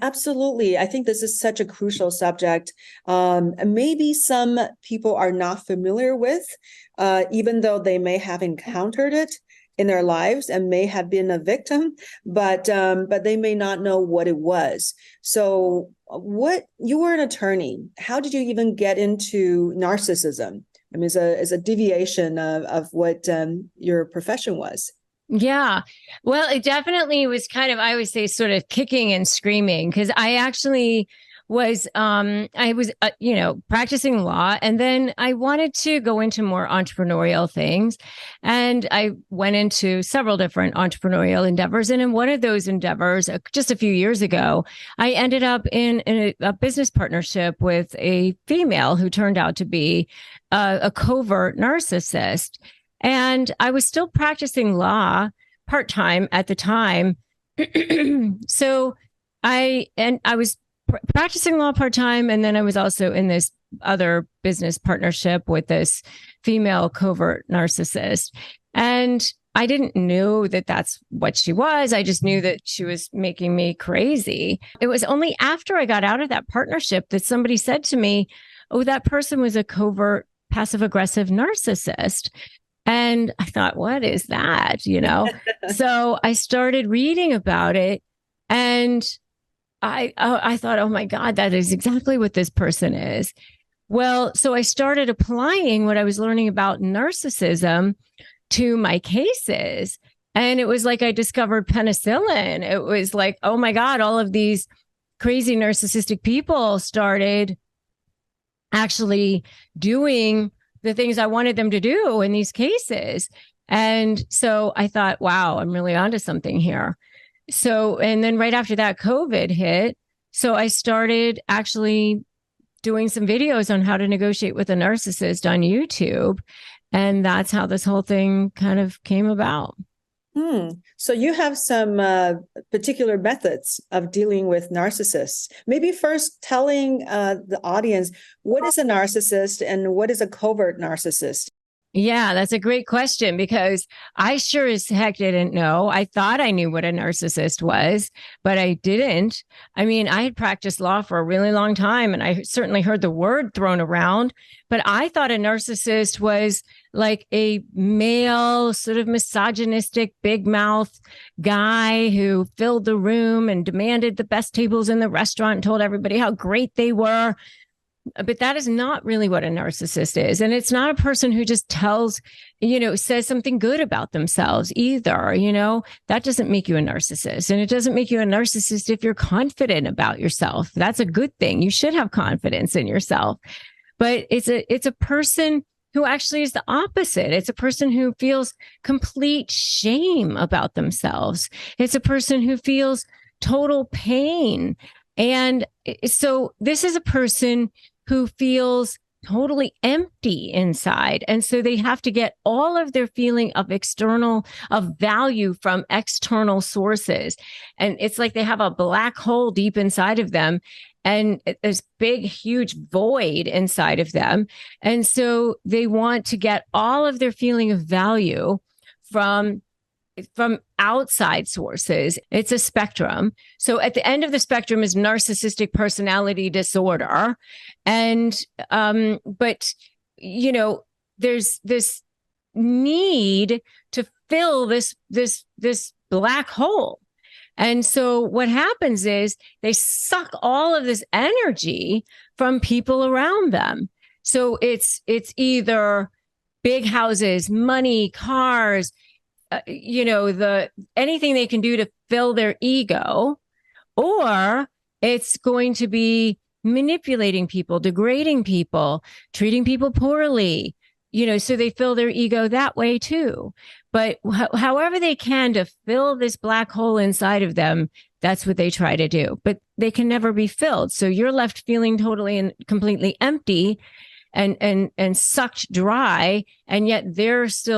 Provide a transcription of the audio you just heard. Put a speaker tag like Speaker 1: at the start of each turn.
Speaker 1: Absolutely. I think this is such a crucial subject. Maybe some people are not familiar with, even though they may have encountered it in their lives and may have been a victim, but they may not know what it was. So, what you were an attorney? How did you even get into narcissism? I mean, it's a deviation of what your profession was.
Speaker 2: Yeah. Well, it definitely was kind of, I always say, sort of kicking and screaming because I was, practicing law, and then I wanted to go into more entrepreneurial things. And I went into several different entrepreneurial endeavors. And in one of those endeavors, just a few years ago, I ended up in a business partnership with a female who turned out to be a covert narcissist. And I was still practicing law part-time at the time. So I was practicing law part-time, and then I was also in this other business partnership with this female covert narcissist. And I didn't know that that's what she was. I just knew that she was making me crazy. It was only after I got out of that partnership that somebody said to me, "Oh, that person was a covert passive aggressive narcissist." And I thought, what is that? So I started reading about it, and I thought, oh my God, that is exactly what this person is. Well, so I started applying what I was learning about narcissism to my cases. And it was like I discovered penicillin. It was like, oh my God, all of these crazy narcissistic people started actually doing the things I wanted them to do in these cases. And so I thought, wow, I'm really onto something here. So, and then right after that, COVID hit. So I started actually doing some videos on how to negotiate with a narcissist on YouTube. And that's how this whole thing kind of came about.
Speaker 1: So you have some particular methods of dealing with narcissists. Maybe first telling the audience, what is a narcissist and what is a covert narcissist?
Speaker 2: Yeah, that's a great question because I sure as heck didn't know. I thought I knew what a narcissist was, but I didn't. I mean, I had practiced law for a really long time, and I certainly heard the word thrown around, but I thought a narcissist was like a male, sort of misogynistic, big mouth guy who filled the room and demanded the best tables in the restaurant and told everybody how great they were. But that is not really what a narcissist is. And it's not a person who just says something good about themselves either. That doesn't make you a narcissist. And it doesn't make you a narcissist if you're confident about yourself. That's a good thing. You should have confidence in yourself. But it's a person who actually is the opposite. It's a person who feels complete shame about themselves. It's a person who feels total pain. And so this is a person who feels totally empty inside. And so they have to get all of their feeling of value from external sources. And it's like they have a black hole deep inside of them and this big, huge void inside of them. And so they want to get all of their feeling of value from outside sources. It's a spectrum. So at the end of the spectrum is narcissistic personality disorder. And, but, there's this need to fill this black hole. And so what happens is they suck all of this energy from people around them. So it's either big houses, money, cars, anything they can do to fill their ego, or it's going to be manipulating people, degrading people, treating people poorly, so they fill their ego that way too. But however they can to fill this black hole inside of them, that's what they try to do. But they can never be filled. So you're left feeling totally and completely empty and sucked dry, and yet they're still